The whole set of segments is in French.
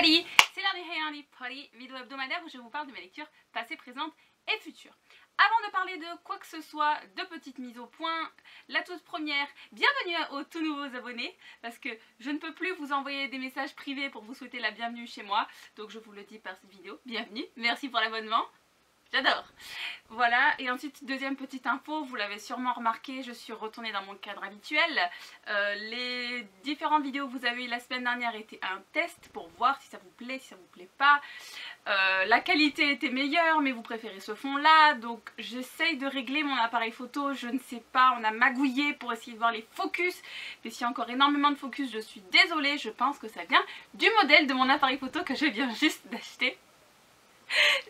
Pari, c'est l'heure des Heian Pari, vidéo hebdomadaire où je vous parle de mes lectures passées, présentes et futures. Avant de parler de quoi que ce soit, de petites mises au point, la toute première, bienvenue aux tout nouveaux abonnés, parce que je ne peux plus vous envoyer des messages privés pour vous souhaiter la bienvenue chez moi, donc je vous le dis par cette vidéo, bienvenue, merci pour l'abonnement. J'adore. Voilà, et ensuite deuxième petite info, vous l'avez sûrement remarqué, je suis retournée dans mon cadre habituel. Les différentes vidéos que vous avez eues la semaine dernière étaient un test pour voir si ça vous plaît, si ça vous plaît pas. La qualité était meilleure, mais vous préférez ce fond là, donc j'essaye de régler mon appareil photo, je ne sais pas, on a magouillé pour essayer de voir les focus, mais s'il y a encore énormément de focus, je suis désolée, je pense que ça vient du modèle de mon appareil photo que je viens juste d'acheter.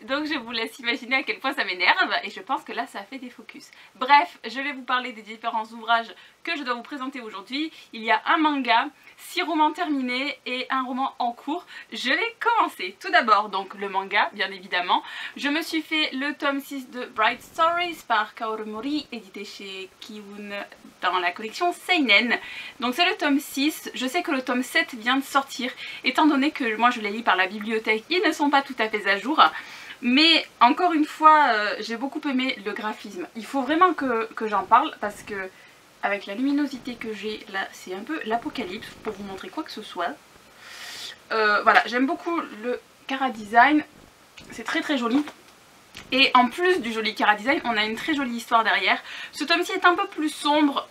Donc je vous laisse imaginer à quel point ça m'énerve et je pense que là ça a fait des focus. Bref, je vais vous parler des différents ouvrages que je dois vous présenter aujourd'hui. Il y a un manga, 6 romans terminés et un roman en cours. Je vais commencer. Tout d'abord donc le manga bien évidemment. Je me suis fait le tome 6 de Bright Stories par Kaoru Mori, édité chez Kiun dans la collection Seinen. Donc c'est le tome 6. Je sais que le tome 7 vient de sortir. Étant donné que moi je les lis par la bibliothèque, ils ne sont pas tout à fait à jour. Mais encore une fois, j'ai beaucoup aimé le graphisme. Il faut vraiment que j'en parle parce que avec la luminosité que j'ai là, c'est un peu l'apocalypse pour vous montrer quoi que ce soit. Voilà, j'aime beaucoup le chara design, c'est très très joli. Et en plus du joli chara design, on a une très jolie histoire derrière. Ce tome-ci est un peu plus sombre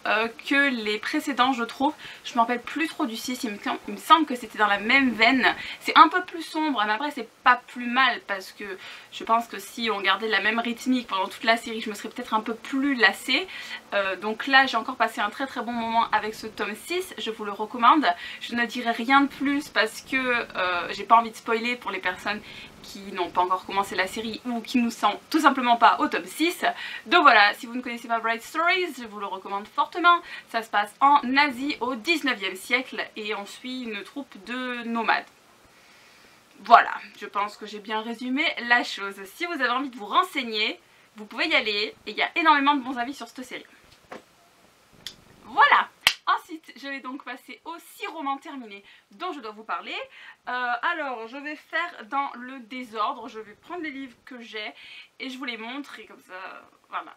que les précédents, je trouve. Je me rappelle plus trop du 6, il me semble que c'était dans la même veine. C'est un peu plus sombre, mais après c'est pas plus mal parce que je pense que si on gardait la même rythmique pendant toute la série, je me serais peut-être un peu plus lassée. Donc là, j'ai encore passé un très très bon moment avec ce tome 6, je vous le recommande. Je ne dirai rien de plus parce que j'ai pas envie de spoiler pour les personnes qui n'ont pas encore commencé la série ou qui nous sont tout simplement pas au tome 6. Donc voilà, si vous ne connaissez pas Bright Stories, je vous le recommande fortement. Ça se passe en Asie au 19e siècle et on suit une troupe de nomades. Voilà, je pense que j'ai bien résumé la chose. Si vous avez envie de vous renseigner, vous pouvez y aller et il y a énormément de bons avis sur cette série. Voilà. Ensuite, je vais donc passer aux 6 romans terminés dont je dois vous parler. Alors, je vais faire dans le désordre. Je vais prendre les livres que j'ai et je vous les montre et comme ça, voilà.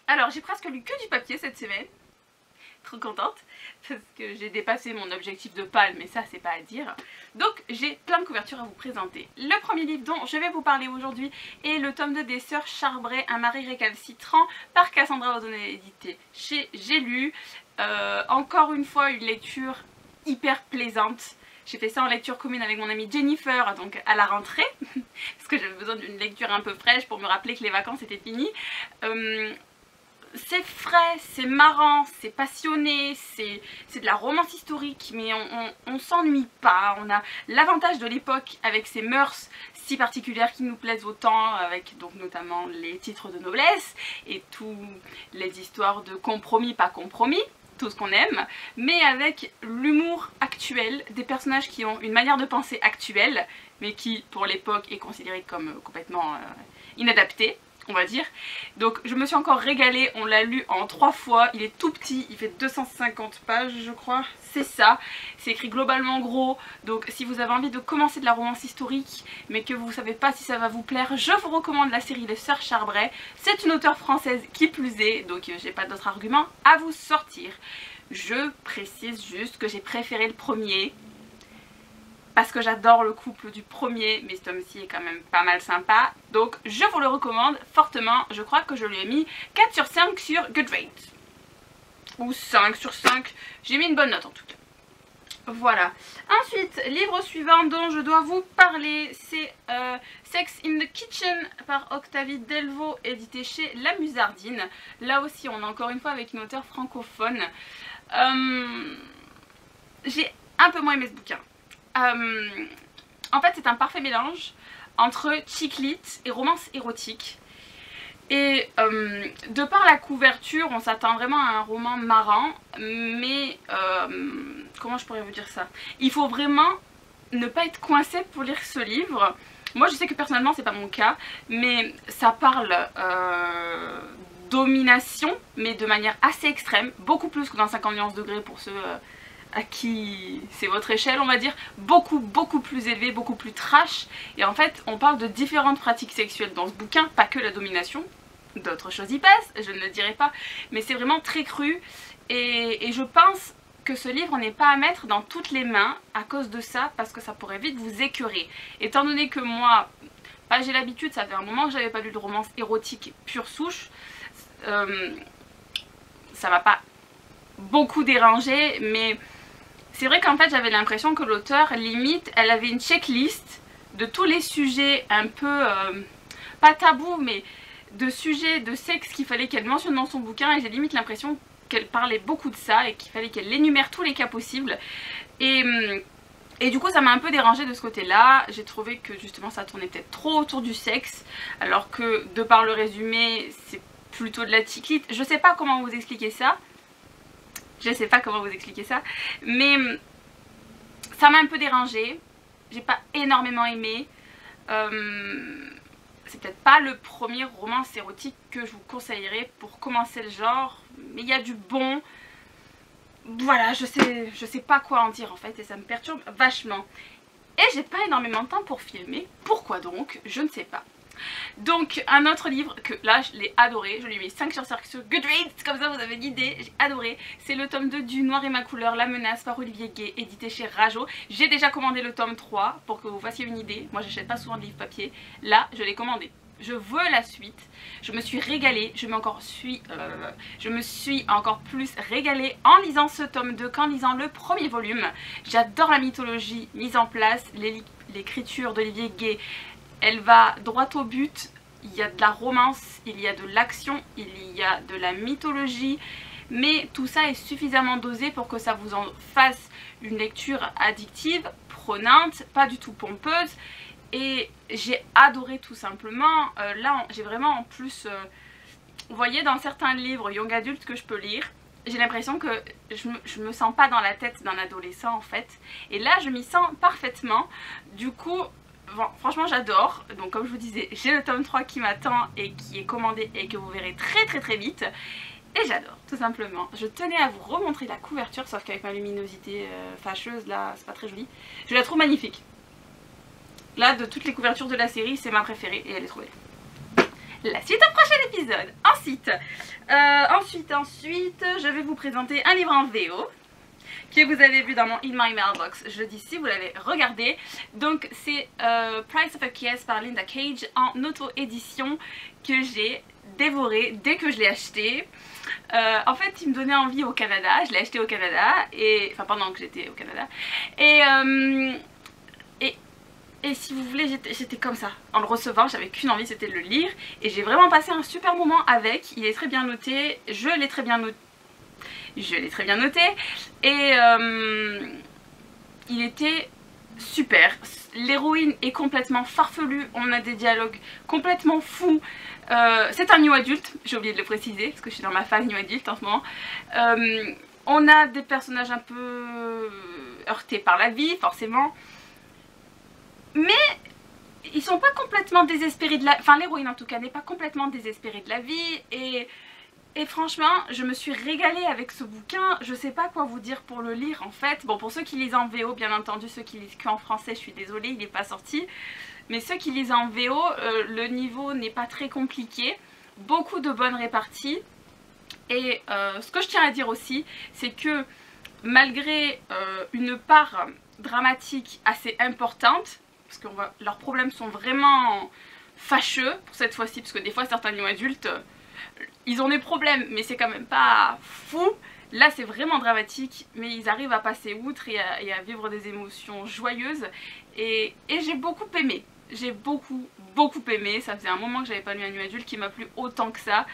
Alors, j'ai presque lu que du papier cette semaine. Trop contente parce que j'ai dépassé mon objectif de palme, mais ça c'est pas à dire. Donc j'ai plein de couvertures à vous présenter. Le premier livre dont je vais vous parler aujourd'hui est le tome 2 des Sœurs Charbray, un mari récalcitrant par Cassandra O'Donnell, édité chez J'ai lu. Encore une fois une lecture hyper plaisante. J'ai fait ça en lecture commune avec mon amie Jennifer, donc à la rentrée, parce que j'avais besoin d'une lecture un peu fraîche pour me rappeler que les vacances étaient finies. C'est frais, c'est marrant, c'est passionné, c'est de la romance historique, mais on s'ennuie pas. On a l'avantage de l'époque avec ces mœurs si particulières qui nous plaisent autant, avec donc notamment les titres de noblesse et toutes les histoires de compromis, pas compromis, tout ce qu'on aime, mais avec l'humour actuel, des personnages qui ont une manière de penser actuelle, mais qui pour l'époque est considérée comme complètement inadaptée, on va dire. Donc je me suis encore régalée, on l'a lu en 3 fois, il est tout petit, il fait 250 pages je crois, c'est ça, c'est écrit globalement gros, donc si vous avez envie de commencer de la romance historique mais que vous ne savez pas si ça va vous plaire, je vous recommande la série Les Sœurs Charbray. C'est une auteure française qui plus est, donc j'ai pas d'autres arguments à vous sortir. Je précise juste que j'ai préféré le premier, parce que j'adore le couple du premier, mais ce tome-ci est quand même pas mal sympa. Donc je vous le recommande fortement. Je crois que je lui ai mis 4 sur 5 sur Goodreads. Ou 5 sur 5. J'ai mis une bonne note en tout cas. Voilà. Ensuite, livre suivant dont je dois vous parler, c'est Sex in the Kitchen par Octavie Delvaux, édité chez La Musardine. Là aussi, on est encore une fois avec une auteure francophone. J'ai un peu moins aimé ce bouquin. En fait c'est un parfait mélange entre chick lit et romance érotique et de par la couverture on s'attend vraiment à un roman marrant, mais comment je pourrais vous dire ça, il faut vraiment ne pas être coincé pour lire ce livre. Moi je sais que personnellement c'est pas mon cas, mais ça parle domination mais de manière assez extrême, beaucoup plus que dans 50 nuances degrés pour ceux à qui c'est votre échelle, on va dire, beaucoup plus élevé, beaucoup plus trash. Et en fait, on parle de différentes pratiques sexuelles dans ce bouquin, pas que la domination. D'autres choses y passent, je ne le dirai pas, mais c'est vraiment très cru. Et je pense que ce livre n'est pas à mettre dans toutes les mains à cause de ça, parce que ça pourrait vite vous écœurer. Étant donné que moi, j'ai l'habitude, ça fait un moment que j'avais pas lu de romance érotique pure souche, ça m'a pas beaucoup dérangé, mais c'est vrai qu'en fait j'avais l'impression que l'auteur, limite, elle avait une checklist de tous les sujets un peu, pas tabous, mais de sujets de sexe qu'il fallait qu'elle mentionne dans son bouquin, et j'ai limite l'impression qu'elle parlait beaucoup de ça et qu'il fallait qu'elle énumère tous les cas possibles. Et du coup ça m'a un peu dérangée de ce côté là. J'ai trouvé que justement ça tournait peut-être trop autour du sexe, alors que de par le résumé c'est plutôt de la ticlite. Je sais pas comment vous expliquer ça. Mais ça m'a un peu dérangée. J'ai pas énormément aimé. C'est peut-être pas le premier romance érotique que je vous conseillerais pour commencer le genre, mais il y a du bon. Voilà, je sais pas quoi en dire en fait, et ça me perturbe vachement. Et j'ai pas énormément de temps pour filmer. Pourquoi donc? Je ne sais pas. Donc un autre livre que là je l'ai adoré, je lui ai mis 5 sur 5 sur Goodreads, comme ça vous avez une idée, j'ai adoré. C'est le tome 2 du Noir et ma couleur, La menace par Olivier Gay, édité chez Rajo. J'ai déjà commandé le tome 3 pour que vous fassiez une idée. Moi j'achète pas souvent de livres papier, là je l'ai commandé. Je veux la suite, je me suis régalée, je me suis encore plus régalée en lisant ce tome 2 qu'en lisant le premier volume. J'adore la mythologie mise en place, l'écriture d'Olivier Gay, elle va droit au but. Il y a de la romance, il y a de l'action, il y a de la mythologie, mais tout ça est suffisamment dosé pour que ça vous en fasse une lecture addictive, prenante, pas du tout pompeuse. Et j'ai adoré tout simplement. Là j'ai vraiment en plus, vous voyez dans certains livres young adultes que je peux lire, j'ai l'impression que je me sens pas dans la tête d'un adolescent en fait. Et là je m'y sens parfaitement. Du coup, bon, franchement j'adore. Donc comme je vous disais, j'ai le tome 3 qui m'attend et qui est commandé et que vous verrez très vite. Et j'adore, tout simplement. Je tenais à vous remontrer la couverture, sauf qu'avec ma luminosité fâcheuse là, c'est pas très joli. Je la trouve magnifique. Là, de toutes les couvertures de la série, c'est ma préférée et elle est trop belle. La suite au prochain épisode. Ensuite, je vais vous présenter un livre en VO que vous avez vu dans mon In My Mailbox jeudi-ci, vous l'avez regardé. Donc c'est Price of a Kiss par Linda Cage en auto-édition que j'ai dévoré dès que je l'ai acheté. En fait il me donnait envie au Canada, je l'ai acheté au Canada, enfin pendant que j'étais au Canada. Et si vous voulez, j'étais comme ça. En le recevant, j'avais qu'une envie, c'était de le lire. Et j'ai vraiment passé un super moment avec. Il est très bien noté. Je l'ai très bien noté. Et il était super. L'héroïne est complètement farfelue. On a des dialogues complètement fous. C'est un new adulte, j'ai oublié de le préciser, parce que je suis dans ma phase new adulte en ce moment. On a des personnages un peu heurtés par la vie, forcément. Mais ils sont pas complètement désespérés de la... Enfin l'héroïne en tout cas n'est pas complètement désespérée de la vie. Et franchement je me suis régalée avec ce bouquin. Je sais pas quoi vous dire pour le lire en fait. Bon, pour ceux qui lisent en VO bien entendu, ceux qui lisent qu'en français je suis désolée, il n'est pas sorti. Mais ceux qui lisent en VO, le niveau n'est pas très compliqué. Beaucoup de bonnes réparties. Et ce que je tiens à dire aussi, c'est que malgré une part dramatique assez importante, parce que leurs problèmes sont vraiment fâcheux pour cette fois-ci, parce que des fois certains new adultes ils ont des problèmes mais c'est quand même pas fou. Là c'est vraiment dramatique, mais ils arrivent à passer outre et à vivre des émotions joyeuses. Et j'ai beaucoup aimé. J'ai beaucoup aimé. Ça faisait un moment que j'avais pas lu un new adulte qui m'a plu autant que ça.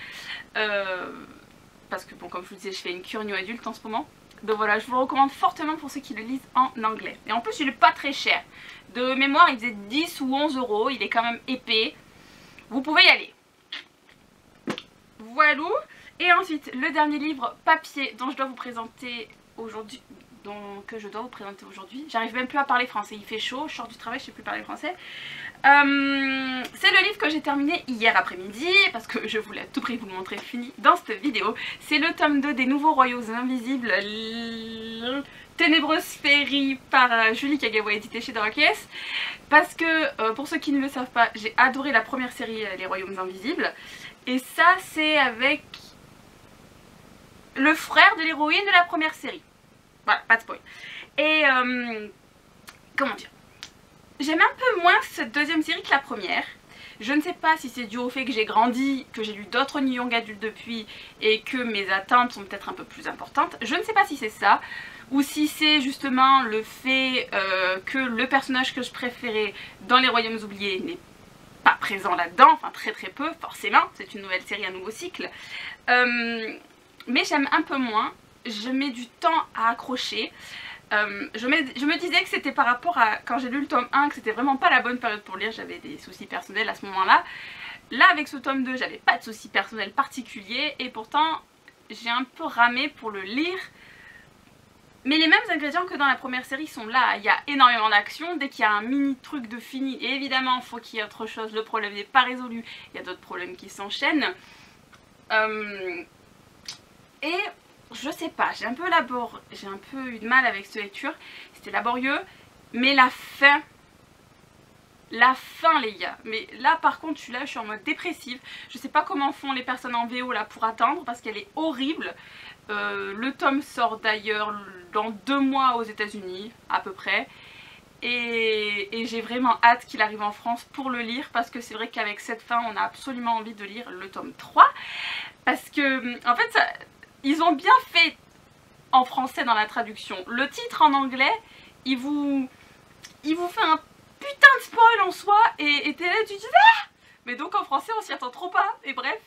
Parce que bon, comme je vous disais, je fais une cure new adulte en ce moment. Donc voilà, je vous le recommande fortement pour ceux qui le lisent en anglais. Et en plus il est pas très cher. De mémoire il faisait 10 ou 11 €, il est quand même épais. Vous pouvez y aller. Voilà. Et ensuite le dernier livre papier dont je dois vous présenter aujourd'hui, que je dois vous présenter aujourd'hui. J'arrive même plus à parler français, il fait chaud, je sors du travail, je sais plus parler français. C'est le livre que j'ai terminé hier après-midi, parce que je voulais à tout prix vous le montrer fini dans cette vidéo. C'est le tome 2 des Nouveaux Royaumes Invisibles, Ténébreuse Féerie par Julie Kagawa, édité chez Dark Yes. Parce que, pour ceux qui ne le savent pas, j'ai adoré la première série Les Royaumes Invisibles. Et ça, c'est avec le frère de l'héroïne de la première série. Voilà, pas de spoil. Et, comment dire, j'aime un peu moins cette deuxième série que la première. Je ne sais pas si c'est dû au fait que j'ai grandi, que j'ai lu d'autres New Young adultes depuis et que mes attentes sont peut-être un peu plus importantes. Je ne sais pas si c'est ça, ou si c'est justement le fait que le personnage que je préférais dans Les Royaumes Oubliés n'est pas présent là-dedans, enfin très très peu, forcément, c'est une nouvelle série, un nouveau cycle. Mais j'aime un peu moins, je mets du temps à accrocher. Je me disais que c'était par rapport à quand j'ai lu le tome 1 que c'était vraiment pas la bonne période pour lire, j'avais des soucis personnels à ce moment-là. Là avec ce tome 2 j'avais pas de soucis personnels particuliers et pourtant j'ai un peu ramé pour le lire. Mais les mêmes ingrédients que dans la première série sont là, il y a énormément d'action, dès qu'il y a un mini truc de fini, et évidemment il faut qu'il y ait autre chose, le problème n'est pas résolu, il y a d'autres problèmes qui s'enchaînent. Et je sais pas, j'ai un peu eu de mal avec cette lecture, c'était laborieux, mais la fin les gars, mais là par contre je suis en mode dépressive, je sais pas comment font les personnes en VO là pour attendre parce qu'elle est horrible. Le tome sort d'ailleurs dans 2 mois aux États-Unis à peu près. Et j'ai vraiment hâte qu'il arrive en France pour le lire parce que c'est vrai qu'avec cette fin on a absolument envie de lire le tome 3. Parce que en fait ils ont bien fait en français dans la traduction. Le titre en anglais il vous fait un putain de spoil en soi et t'es là tu te dis ah. Mais donc en français on s'y attend trop pas et bref.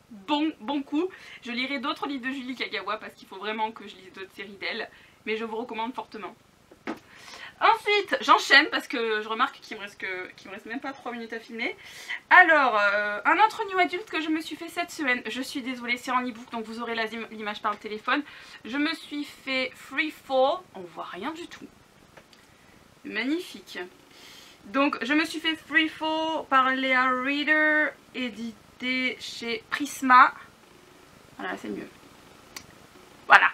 Bon coup, je lirai d'autres livres de Julie Kagawa parce qu'il faut vraiment que je lise d'autres séries d'elle, mais je vous recommande fortement. Ensuite, j'enchaîne parce que je remarque qu'il me reste même pas 3 minutes à filmer. Alors, un autre new adulte que je me suis fait cette semaine, je suis désolée, c'est en ebook donc vous aurez l'image par le téléphone. Je me suis fait Free Fall, on voit rien du tout. Magnifique. Donc, je me suis fait Free Fall par Léa Reader, édité chez Prisma. Voilà, c'est mieux. Voilà.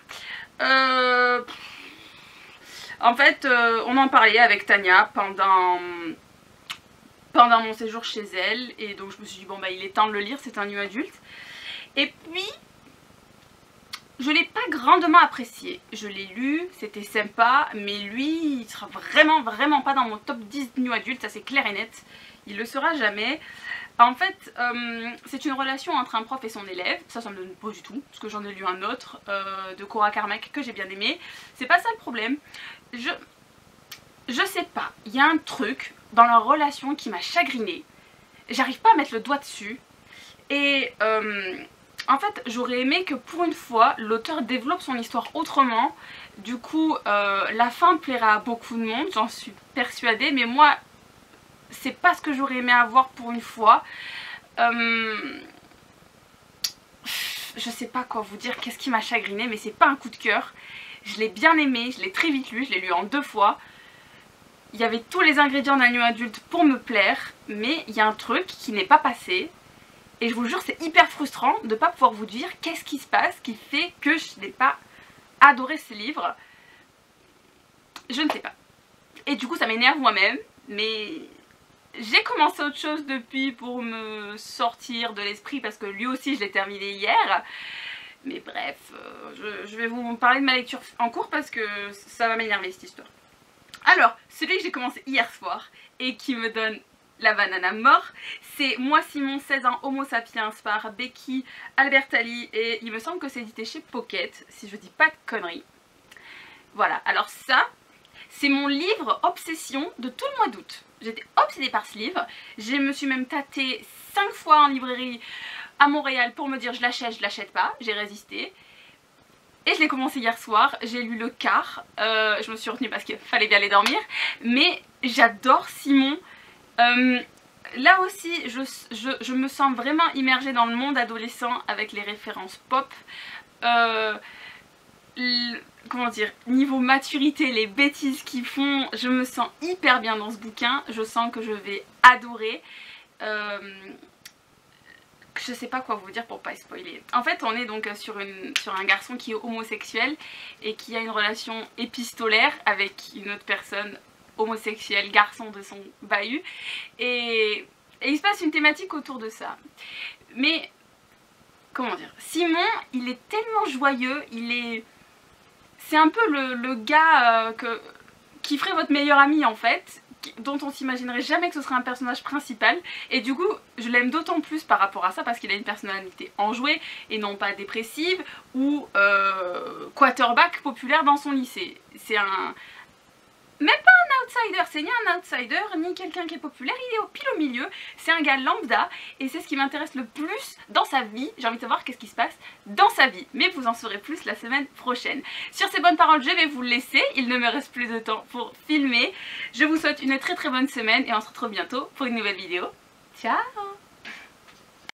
En fait, on en parlait avec Tania pendant mon séjour chez elle. Et donc je me suis dit, bon bah il est temps de le lire, c'est un new adulte. Et puis, je l'ai pas grandement apprécié. Je l'ai lu, c'était sympa, mais lui, il sera vraiment pas dans mon top 10 new adulte, ça c'est clair et net. Il le sera jamais. En fait, c'est une relation entre un prof et son élève, ça me donne pas du tout, parce que j'en ai lu un autre de Cora Carmack que j'ai bien aimé. C'est pas ça le problème, je sais pas, il y a un truc dans leur relation qui m'a chagrinée, j'arrive pas à mettre le doigt dessus, et en fait j'aurais aimé que pour une fois l'auteur développe son histoire autrement. Du coup la fin plaira à beaucoup de monde, j'en suis persuadée, mais moi c'est pas ce que j'aurais aimé avoir pour une fois. Je sais pas quoi vous dire, qu'est-ce qui m'a chagriné, mais c'est pas un coup de cœur. Je l'ai bien aimé, je l'ai très vite lu, je l'ai lu en 2 fois. Il y avait tous les ingrédients d'un new adulte pour me plaire, mais il y a un truc qui n'est pas passé. Et je vous jure, c'est hyper frustrant de ne pas pouvoir vous dire qu'est-ce qui se passe qui fait que je n'ai pas adoré ce livre. Je ne sais pas. Et du coup, ça m'énerve moi-même, mais j'ai commencé autre chose depuis pour me sortir de l'esprit parce que lui aussi je l'ai terminé hier. Mais bref, je vais vous parler de ma lecture en cours parce que ça va m'énerver cette histoire. Alors, celui que j'ai commencé hier soir et qui me donne la banane à mort, c'est Moi Simon, 16 ans, Homo sapiens par Becky Albertalli et il me semble que c'est édité chez Pocket, si je dis pas de conneries. Voilà, alors ça, c'est mon livre obsession de tout le mois d'août. J'étais obsédée par ce livre, je me suis même tâtée 5 fois en librairie à Montréal pour me dire je l'achète pas, j'ai résisté. Et je l'ai commencé hier soir, j'ai lu le quart, je me suis retenue parce qu'il fallait bien aller dormir, mais j'adore Simon. Là aussi, je me sens vraiment immergée dans le monde adolescent avec les références pop. comment dire, niveau maturité, les bêtises qu'ils font, je me sens hyper bien dans ce bouquin. Je sens que je vais adorer. Je sais pas quoi vous dire pour pas spoiler. En fait, on est donc sur un garçon qui est homosexuel et qui a une relation épistolaire avec une autre personne homosexuelle, garçon de son bahut. Et il se passe une thématique autour de ça. Mais, comment dire, Simon, il est tellement joyeux, c'est un peu le gars qui ferait votre meilleur ami en fait, dont on s'imaginerait jamais que ce serait un personnage principal, et du coup je l'aime d'autant plus par rapport à ça parce qu'il a une personnalité enjouée et non pas dépressive ou quarterback populaire dans son lycée. C'est même pas un outsider, c'est ni un outsider ni quelqu'un qui est populaire, il est pile au milieu, c'est un gars lambda et c'est ce qui m'intéresse le plus dans sa vie. J'ai envie de savoir qu'est-ce qui se passe dans sa vie, mais vous en saurez plus la semaine prochaine. Sur ces bonnes paroles, je vais vous laisser, il ne me reste plus de temps pour filmer. Je vous souhaite une très bonne semaine et on se retrouve bientôt pour une nouvelle vidéo. Ciao!